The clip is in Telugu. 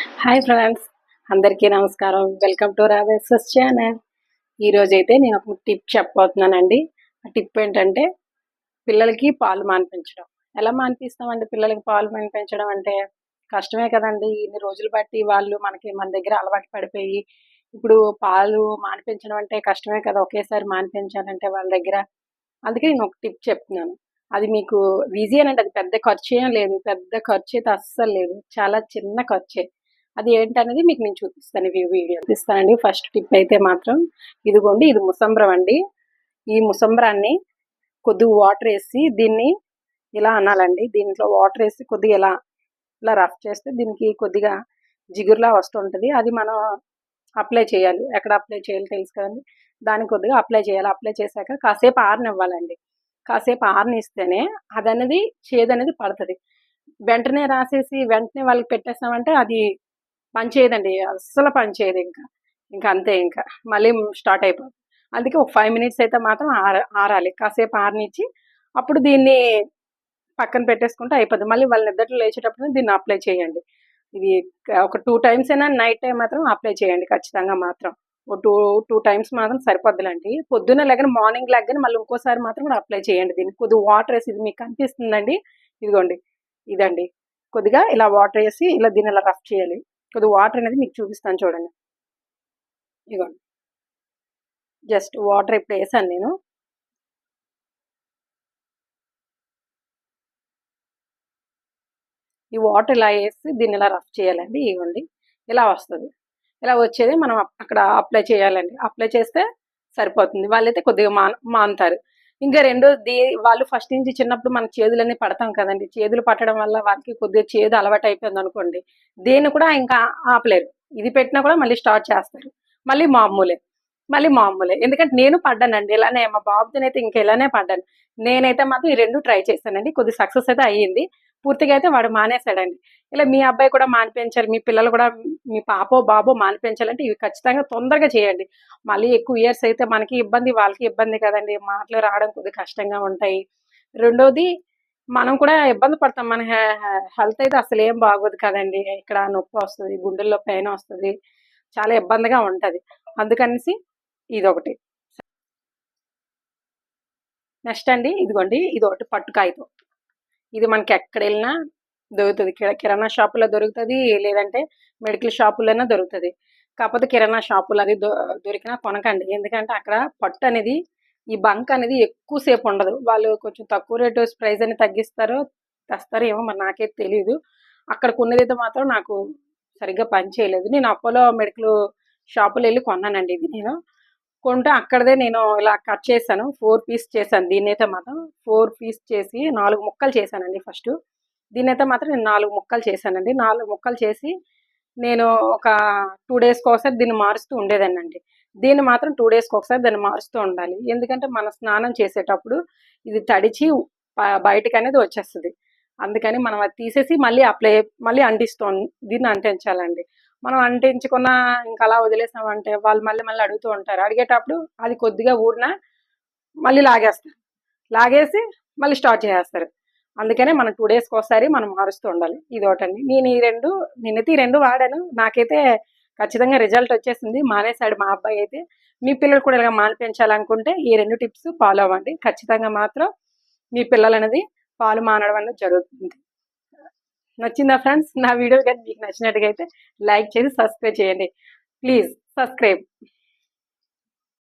హాయ్ ఫ్రెండ్స్, అందరికీ నమస్కారం. Welcome to Radheshwas channel. ఈరోజైతే నేను ఒక టిప్ చెప్పబోతున్నానండి. ఆ టిప్ ఏంటంటే పిల్లలకి పాలు మానిపించడం. ఎలా మానిపిస్తామండి పిల్లలకి పాలు మానిపించడం అంటే? కష్టమే కదండి. ఇన్ని రోజులు బట్టి వాళ్ళు మన దగ్గర అలవాటు పడిపోయి ఇప్పుడు పాలు మానిపించడం అంటే కష్టమే కదా! ఒకేసారి మానిపించాలంటే వాళ్ళ దగ్గర. అందుకే నేను ఒక టిప్ చెప్తున్నాను. అది మీకు ఈజీయేనండి. అది పెద్ద ఖర్చేం లేదు. పెద్ద ఖర్చయితే అస్సలు లేదు. చాలా చిన్న ఖర్చే. అది ఏంటనేది మీకు నేను చూపిస్తాను. ఈ వీడియో చూపిస్తానండి. ఫస్ట్ టిప్ అయితే మాత్రం ఇదిగోండి, ఇది ముసంబరం అండి. ఈ ముసంబరాన్ని కొద్దిగా వాటర్ వేసి దీన్ని ఇలా అనాలండి. దీంట్లో వాటర్ వేసి కొద్దిగా ఇలా ఇలా రఫ్ చేస్తే దీనికి కొద్దిగా జిగురులా వస్తుంటుంది. అది మనం అప్లై చేయాలి. ఎక్కడ అప్లై చేయాలి తెలుసు కదండి. దానికి కొద్దిగా అప్లై చేయాలి. అప్లై చేశాక కాసేపు ఆరనివ్వాలండి. కాసేపు ఆరనిస్తేనే అదనేది చేదనేది పడుతుంది. వెంటనే రాసేసి వెంటనే వాళ్ళకి పెట్టేస్తామంటే అది పని చేయదండి. అస్సలు పని చేయదు ఇంకా. ఇంక అంతే ఇంక. మళ్ళీ స్టార్ట్ అయిపోద్ది. అందుకే ఒక 5 మినిట్స్ అయితే మాత్రం ఆరాలి. కాసేపు ఆరనిచ్చి అప్పుడు దీన్ని పక్కన పెట్టేసుకుంటే అయిపోద్ది. మళ్ళీ వాళ్ళు నిద్దట్లో లేచేటప్పుడు దీన్ని అప్లై చేయండి. ఇది ఒక 2 టైమ్స్ అయినా నైట్ టైమ్ మాత్రం అప్లై చేయండి ఖచ్చితంగా మాత్రం. ఓ 2 టైమ్స్ మాత్రం సరిపోద్దులండి. పొద్దున్న లెగని మార్నింగ్ లెగ్గానే మళ్ళీ ఇంకోసారి మాత్రం కూడా అప్లై చేయండి దీనికి. కొద్దిగా వాటర్ వేసి, ఇది మీకు కనిపిస్తుందండి. ఇదిగోండి ఇదండి. కొద్దిగా ఇలా వాటర్ వేసి ఇలా దీన్ని ఇలా రఫ్ చేయాలి. కొద్దిగా వాటర్ అనేది మీకు చూపిస్తాను చూడండి. ఇదిగోండి, జస్ట్ వాటర్ ఇప్పుడు వేసాను నేను. ఈ వాటర్ ఇలా వేసి దీన్ని ఇలా రఫ్ చేయాలండి. ఇవ్వండి, ఇలా వస్తుంది. ఇలా వచ్చేది మనం అక్కడ అప్లై చేయాలండి. అప్లై చేస్తే సరిపోతుంది. వాళ్ళైతే కొద్దిగా మానుతారు. ఇంకా రెండోది, వాళ్ళు ఫస్ట్ నుంచి చిన్నప్పుడు మన చేదులన్నీ పడతాం కదండి. చేదులు పట్టడం వల్ల వాళ్ళకి కొద్దిగా చేదు అలవాటు అయిపోయింది అనుకోండి, దేన్ని కూడా ఇంకా ఆపలేరు. ఇది పెట్టినా కూడా మళ్ళీ స్టార్ట్ చేస్తారు. మళ్ళీ మామూలే, మళ్ళీ మామూలే. ఎందుకంటే నేను పడ్డానండి ఇలానే. మా బాబుతోనైతే ఇంకా ఇలానే పడ్డాను. నేనైతే మాత్రం ఈ 2 ట్రై చేశానండి. కొద్ది సక్సెస్ అయితే అయ్యింది. పూర్తిగా అయితే వాడు మానేశాడండి. ఇలా మీ అబ్బాయి కూడా మానిపించాలి, మీ పిల్లలు కూడా, మీ పాపో బాబో మానిపించాలంటే ఇవి ఖచ్చితంగా తొందరగా చేయండి. మళ్ళీ ఎక్కువ ఇయర్స్ అయితే మనకి ఇబ్బంది, వాళ్ళకి ఇబ్బంది కదండి. మాటలు రావడం కొద్దిగా కష్టంగా ఉంటాయి. రెండోది, మనం కూడా ఇబ్బంది పడతాం. మన హెల్త్ అయితే అసలు ఏం బాగోదు కదండి. ఇక్కడ నొప్పి వస్తుంది, గుండెల్లో పెయిన్ వస్తుంది, చాలా ఇబ్బందిగా ఉంటుంది. అందుకనేసి ఇదొకటి. నెక్స్ట్ అండి, ఇదిగోండి, ఇది ఒకటి పట్టు కాగితం. ఇది మనకి ఎక్కడ వెళ్ళినా దొరుకుతుంది. కిరాణా షాపులో దొరుకుతుంది, లేదంటే మెడికల్ షాపులోనే దొరుకుతుంది. కాకపోతే కిరాణా షాపులు అది దొరికినా కొనకండి. ఎందుకంటే అక్కడ పట్టు అనేది, ఈ బంక్ అనేది ఎక్కువసేపు ఉండదు. వాళ్ళు కొంచెం తక్కువ రేటు ప్రైస్ అని తగ్గిస్తారో తెస్తారో ఏమో మరి నాకైతే తెలియదు. అక్కడ కొన్నదైతే మాత్రం నాకు సరిగ్గా పని చేయలేదు. నేను అపోలో మెడికల్ షాపులో వెళ్ళి కొన్నానండి ఇది నేను. కొంటే అక్కడదే నేను ఇలా కట్ చేశాను. 4 పీస్ చేశాను. దీన్నైతే మాత్రం 4 పీస్ చేసి 4 ముక్కలు చేశానండి ఫస్ట్. దీన్నైతే మాత్రం నేను 4 ముక్కలు చేశానండి. 4 ముక్కలు చేసి నేను ఒక 2 డేస్‌కి ఒకసారి దీన్ని మారుస్తూ ఉండేదాన్నండి. దీన్ని మాత్రం 2 డేస్‌కి ఒకసారి దాన్ని మారుస్తూ ఉండాలి. ఎందుకంటే మనం స్నానం చేసేటప్పుడు ఇది తడిచి బయటకనేది వచ్చేస్తది. అందుకని మనం అది తీసేసి మళ్ళీ దీన్ని అంటించాలండి. మనం అంటించకున్నా ఇంకా అలా వదిలేసామంటే వాళ్ళు మళ్ళీ మళ్ళీ అడుగుతూ ఉంటారు. అడిగేటప్పుడు అది కొద్దిగా ఊడినా మళ్ళీ లాగేస్తారు. లాగేసి మళ్ళీ స్టార్ట్ చేసేస్తారు. అందుకనే మనం 2 డేస్‌కి ఒకసారి మనం మారుస్తూ ఉండాలి. ఇదొకటండి. నేనైతే ఈ 2 వాడాను. నాకైతే ఖచ్చితంగా రిజల్ట్ వచ్చేసింది. మానేశాడు మా అబ్బాయి అయితే. మీ పిల్లలు కూడా ఇలాగ మానిపించాలనుకుంటే ఈ 2 టిప్స్ ఫాలో అవ్వండి. ఖచ్చితంగా మాత్రం మీ పిల్లలనేది పాలు మానడం అనేది జరుగుతుంది. నచ్చిందా ఫ్రెండ్స్? నా వీడియో కానీ మీకు నచ్చినట్టుగా అయితే లైక్ చేసి సబ్స్క్రైబ్ చేయండి. Please subscribe.